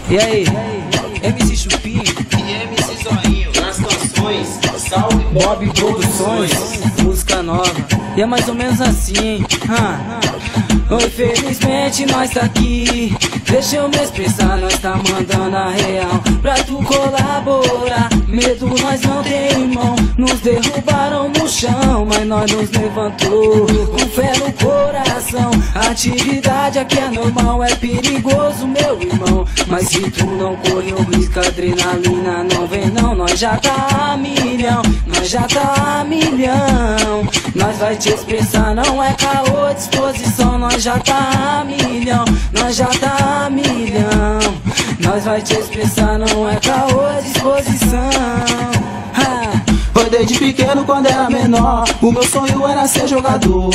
E aí, MC Chupinho e MC Zoinho nas canções. Salve Bob Produções, música nova. E é mais ou menos assim, Infelizmente nós tá aqui, deixa eu me expressar, nós tá mandando a real pra tu colaborar. Medo nós não tem, irmão, nos derrubaram no chão, mas nós nos levantou com fé no coração. A atividade aqui é normal, é perigoso, meu irmão, mas se tu não correu risco, adrenalina não vem não. Nós já tá a milhão, nós já tá a milhão. Nós vai te expressar, não é caô, disposição. Nós já tá a milhão, nós já tá a milhão. Nós vai te expressar, não é caô, disposição. Foi desde pequeno quando era menor, o meu sonho era ser jogador,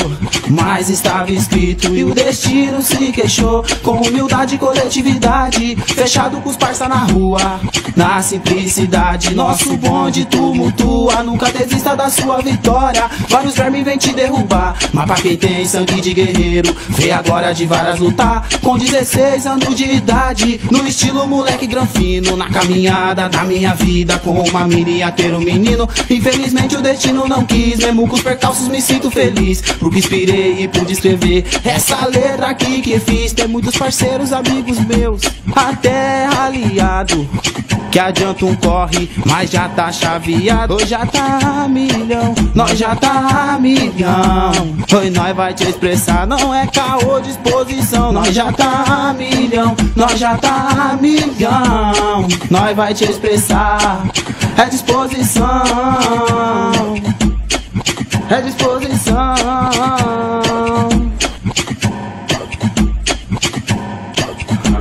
mas estava escrito e o destino se queixou. Com humildade e coletividade, fechado com os parça na rua, na simplicidade, nosso bonde tumultua. Nunca desista da sua vitória, vários vermes vêm te derrubar, mas pra quem tem sangue de guerreiro, vê a glória de várias lutar. Com 16 anos de idade, no estilo moleque granfino, na caminhada da minha vida, com uma mira ter um menino. Infelizmente o destino não quis, mesmo com os percalços me sinto feliz, porque inspirei e pude escrever essa letra aqui que fiz. Tem muitos parceiros, amigos meus, até aliado, que adianta um corre, mas já tá chaveado. Hoje já tá a milhão, nós já tá a milhão. Oi, nós vai te expressar, não é caô, disposição. Nós já tá a milhão, nós já tá a milhão. Nós vai te expressar, é disposição, é disposição.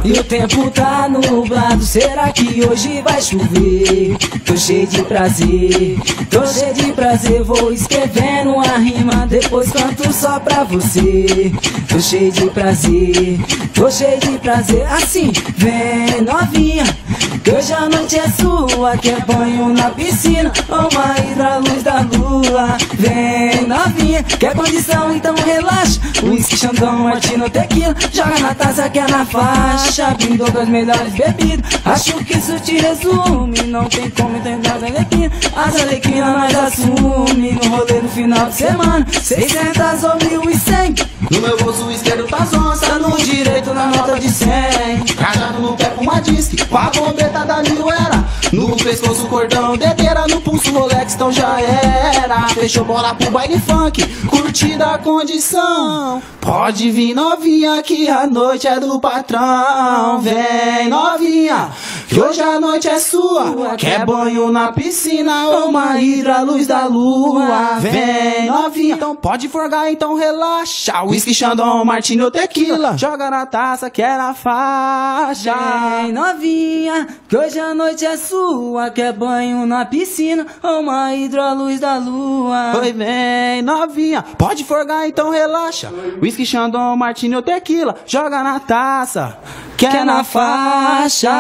E o tempo tá nublado, será que hoje vai chover? Tô cheio de prazer, tô cheio de prazer. Vou escrevendo a rima, depois canto só pra você. Tô cheio de prazer, tô cheio de prazer. Assim, vem novinha, que hoje a noite é sua. Quer banho na piscina ou uma hidra à luz da lua? Vem novinha, quer condição, então relaxa. Whisky, Xandão, Martino, Tequila, joga na taça que é na faixa. Brindou com as melhores bebidas, acho que isso te resume. Não tem como entender as alecrim, as alecrim nós assume. No rolê no final de semana, 600 ou 1.100. No meu bolso esquerdo tá zonça, No direito na nota de 100. cajado no pé com uma disque, com a bombeta da New Era. No pescoço cordão, dedeira, no pulso Rolex, então já era. Fechou bola pro baile funk, curtida a condição. Pode vir novinha que a noite é do patrão. Vem novinha, que hoje a noite é sua. Quer banho na piscina ou uma hidra à luz da lua? Vem novinha, então pode forgar, então relaxa. Whisky, Xandão, Martini ou Tequila, joga na taça que é na faixa. Vem novinha, que hoje a noite é sua. Quer banho na piscina ou uma hidra à luz da lua? Oi, vem novinha, pode forgar, então relaxa. Whisky, Xandão, Martini ou Tequila, joga na taça que é na faixa.